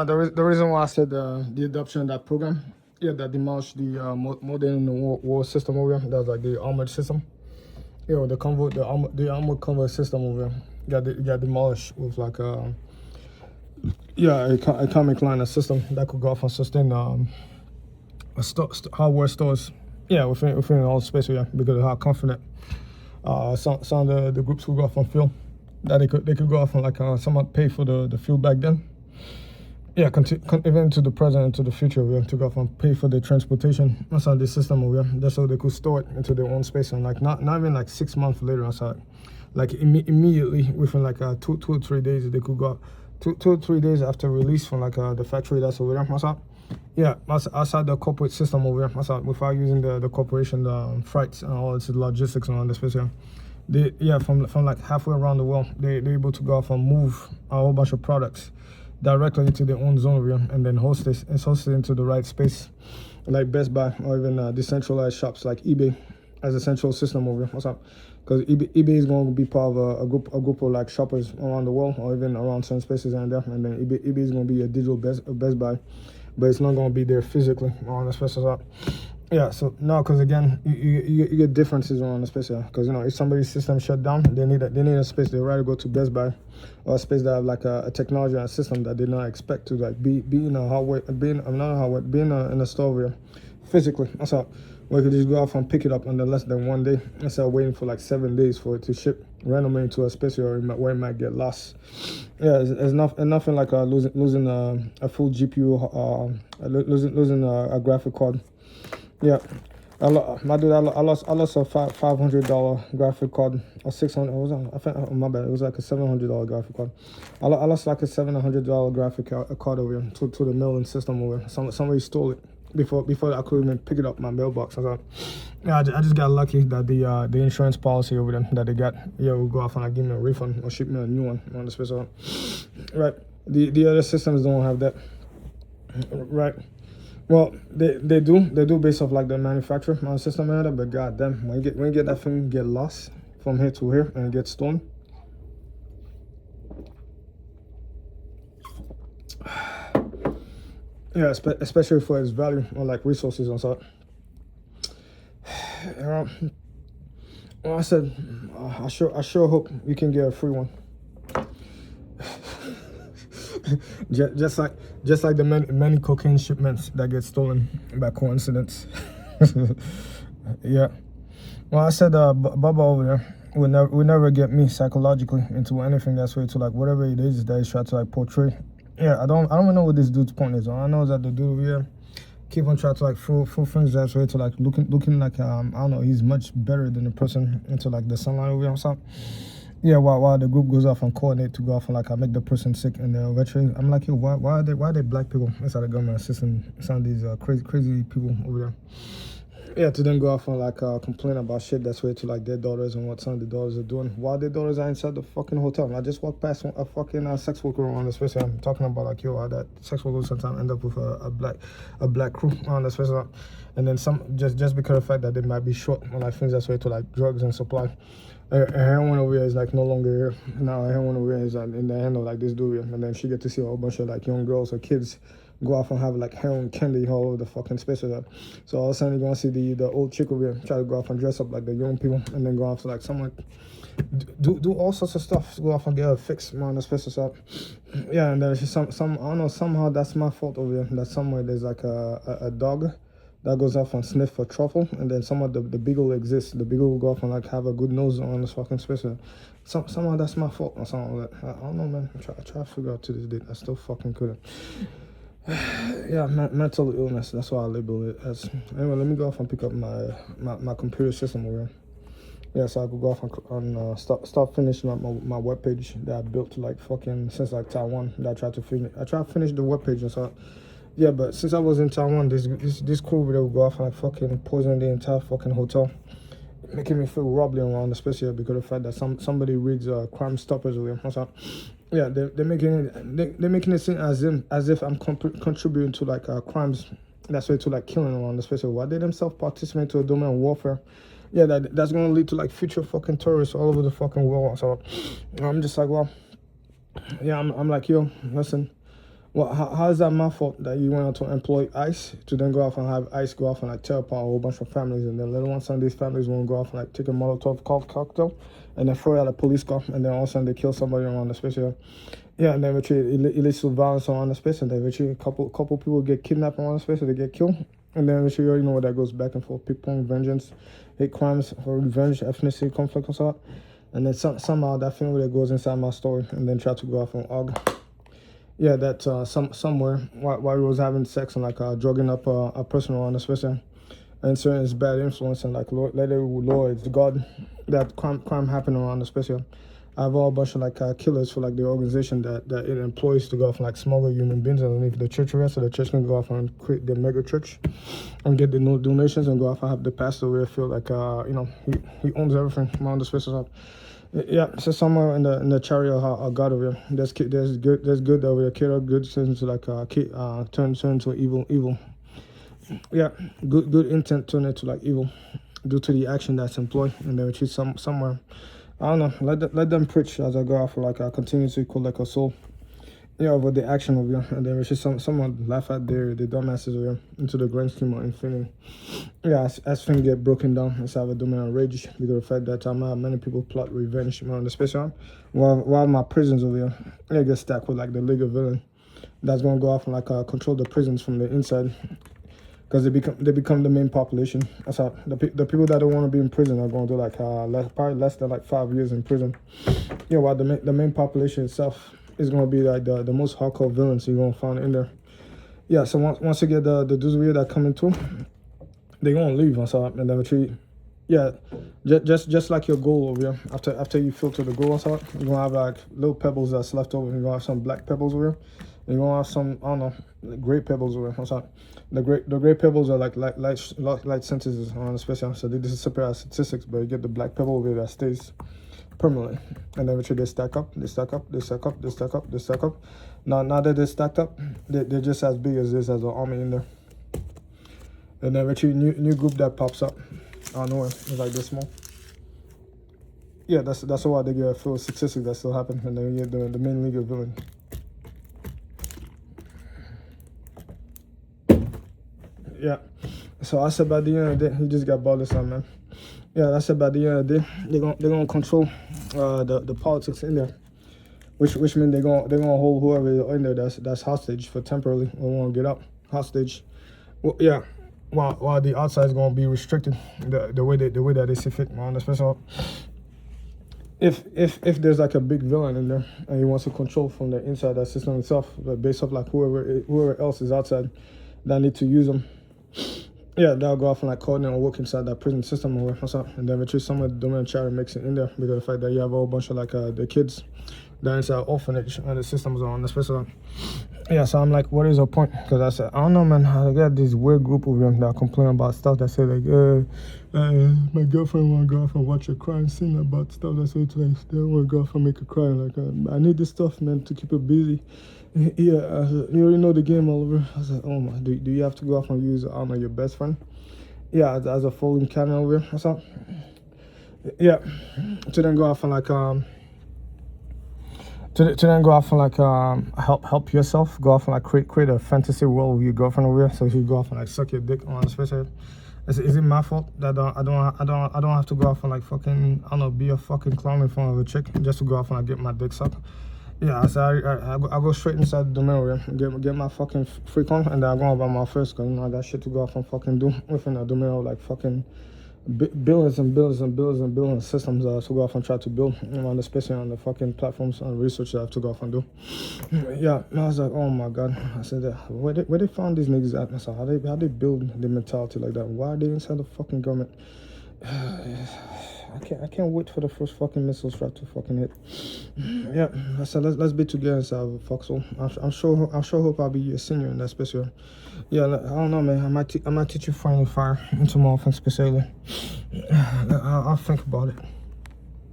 The reason why I said the adoption of that program, yeah, that demolished the modern war system over here. That's like the armored system. You know, the armored convoy system over here got demolished with like yeah, a comic line, a system that could go off and sustain hardware stores, yeah, within all space here because of how confident some of the groups could go off and fuel that they could go off and like somewhat pay for the fuel back then. Yeah, even to the present and to the future, we have to go off and pay for the transportation outside the system over here, just so they could store it into their own space. And like not even like 6 months later outside, like immediately within like 2 or 3 days, they could go 2 or 3 days after release from like the factory that's over there outside. Yeah, outside the corporate system over here outside, without using the corporation, the freights and all its logistics and all this space here. They, yeah, from like halfway around the world, they're able to go off and move a whole bunch of products directly into their own zone over here, and then host it into the right space, like Best Buy or even decentralized shops like eBay as a central system over here. What's up? Because eBay is going to be part of a group of like shoppers around the world or even around certain spaces and there, and then eBay is going to be a digital Best Buy, but it's not going to be there physically on the spaces up. Yeah, so no, because again, you get differences around the space here. Because you know, if somebody's system shut down, they need a space. They rather go to Best Buy, or a space that have like a technology and a system that they not expect to like be in a hardware, in a store here, physically. That's how we could just go off and pick it up in less than 1 day instead of waiting for like 7 days for it to ship randomly to a space where it might get lost. Yeah, it's nothing like losing a full GPU, losing a graphic card. Yeah, my dude, I lost a $500 graphic card, or 600. What was that? I think, oh, my bad. It was like a $700 graphic card. I lost like a $700 graphic card over here to the mailing system over here. Somebody stole it before I could even pick it up my mailbox. I thought, yeah, I just got lucky that the insurance policy over there that they got, yeah, will go off and like give me a refund or ship me a new one on the special. Right. The other systems don't have that. Right. Well, they do based off like the manufacturer on the system and that, but goddamn, when you get that thing get lost from here to here and it gets stolen. Yeah, especially for its value or like resources and stuff. Well, I said, I sure hope you can get a free one. just like the many cocaine shipments that get stolen by coincidence. Yeah. Well, I said Bubba over there would never get me psychologically into anything that's way to like whatever it is that he's trying to like portray. Yeah, I don't even know what this dude's point is. All I know is that the dude over here keep on trying to like fool things that's way to like looking like I don't know, he's much better than the person into like the sunlight over here or something. Yeah, while the group goes off and coordinate to go off and like make the person sick, and then eventually I'm like, yo, why are they black people inside the government assisting some of these crazy people over there? Yeah, to then go off and like complain about shit that's way to like their daughters and what some of the daughters are doing while their daughters are inside the fucking hotel. I just walked past a fucking sex worker on the space. I'm talking about like, yo, that sex workers sometimes end up with a black crew on the space, and then some just because of the fact that they might be short on like things that's way to like drugs and supply. Heroin over here is like no longer here. Now heroin over here is in the hand of like this dude here, and then she get to see a whole bunch of like young girls or kids go off and have like heroin candy all over the fucking space with her. So all of a sudden you're gonna see the old chick over here try to go off and dress up like the young people, and then go off to like someone do all sorts of stuff to go off and get her fixed on the space up. Yeah, and there's some I don't know, somehow that's my fault over here. That somewhere there's like a dog that goes off and sniff for truffle, and then somehow the beagle exists. The beagle will go off and like have a good nose on this fucking space. Somehow that's my fault or something like that. I don't know, man. I try to figure out to this day. I still fucking couldn't. Yeah, mental illness. That's what I label it as. Anyway, let me go off and pick up my computer system over here. Yeah, so I could go off and start finishing up my webpage that I built like fucking since like Taiwan. That I tried to finish the webpage and so. Yeah, but since I was in Taiwan, this crew video would go off and like fucking poison the entire fucking hotel, making me feel wobbly around, especially because of the fact that somebody reads Crime Stoppers over here. So, yeah, they're making it seem as if I'm contributing to like crimes that's way to like killing around, especially while they themselves participate to a domain of warfare. Yeah, that's gonna lead to like future fucking terrorists all over the fucking world. So I'm just like, well, yeah, I'm like, yo, listen. Well, how is that my fault that you went out to employ ICE to then go off and have ICE go off and like tear apart a whole bunch of families, and then later on some of these families won't go off and like take a Molotov cocktail and then throw it at a police car, and then all of a sudden they kill somebody around the space here. Yeah, and then eventually illicit violence around the space, and then eventually a couple people get kidnapped around the space, or they get killed, and then eventually you already know what that goes back and forth: ping-pong, vengeance, hate crimes for revenge, ethnicity, conflict, and so on. And then somehow that family that goes inside my story, and then try to go off and argue. Yeah, that somewhere while he was having sex and like drugging up a person around the space, and certain is bad influence, and like let it Lord, it's God that crime happened around the space. I have a whole bunch of like killers for like the organization that it employs to go off and like smuggle human beings underneath the church arrest, so the church can go off and create the mega church and get the donations and go off and have the pastor where feel like he owns everything around the space. Yeah, so somewhere in the chariot of God over here, there's good over here. Good turns to like turn to evil. Yeah, good intent turn into like evil due to the action that's employed, and then which is somewhere. I don't know. Let them preach as I go off like I continue to collect a soul. Yeah, over the action over here, and then which is someone laugh at the dumbasses over here into the grand scheme of infinity. Yeah, as things get broken down inside of a domain of rage because of the fact that many people plot revenge on the space arm, while my prisons over here, they get stacked with like the League of Villain that's gonna go off and like control the prisons from the inside, because they become the main population. That's how the people that don't want to be in prison are going to do like probably less than like 5 years in prison. Yeah, while the main population itself is going to be like the most hardcore villains you're going to find in there. Yeah, so once you get the dudes that come into, they're going to leave and then retreat. Yeah, just like your goal over here. After you filter the goal you're going to have like little pebbles that's left over. You're going to have some black pebbles over here. And you're going to have some, I don't know, gray pebbles over here. The gray pebbles are like light sentences on the special. So this is separate as statistics, but you get the black pebble over here that stays permanently, and then eventually they stack up. Now that they're stacked up, they're just as big as an army in there. And then eventually new group that pops up out of nowhere. It's like this small. Yeah, that's why they get a full statistics that still happen, and then you get the main league of villain. Yeah, so I said by the end of the day, he just got balled on, man. Yeah, that's about the end of the day. They're gonna control the politics in there, which means they're gonna hold whoever in there that's hostage for temporarily or won't get up hostage. Well, yeah, while the outside is gonna be restricted the way that they see fit on the special. If there's like a big villain in there and he wants to control from the inside that system itself, but based off like whoever else is outside that need to use them. Yeah, they'll go off and like coordinate and work inside that prison system or what's up, and then eventually some of the domain charity makes it in there because of the fact that you have a whole bunch of like the kids that inside orphanage and the systems are on the special. Yeah, so I'm like, what is the point? Because I said, I don't know, man. I got this weird group of them that complain about stuff that say like, my girlfriend want to go off and watch a crime scene about stuff that's so like, they want to go off and make a crime. Like, I need this stuff, man, to keep it busy. Yeah, you already know the game, Oliver. I was like, oh my, do you have to go off and use, I don't know, your best friend? Yeah, as a folding camera over here. What's up? Yeah, to then go off and like, to then go off and like help yourself, go off and like create a fantasy world with your girlfriend over here, so you go off and like suck your dick on the space head. Is it my fault that I don't have to go off and like fucking, I don't know, be a fucking clown in front of a chick just to go off and like get my dick sucked? Yeah, so I go straight inside the mirror, get my fucking freak on, and then I go about my first, because I got shit to go off and fucking do within the mirror, like fucking billions and systems to go off and try to build, especially on the fucking platforms and research that I have to go off and do. Yeah, I was like, oh my god. I said, where they found these niggas at? I said, how they build the mentality like that? Why are they inside the fucking government? I can't wait for the first fucking missile strap to fucking hit. Yeah, I said let's be together inside of a foxhole. I'm sure hope I'll be a senior in that special. Yeah, I don't know, man. I might teach you friendly fire into more things specifically. I'll think about it.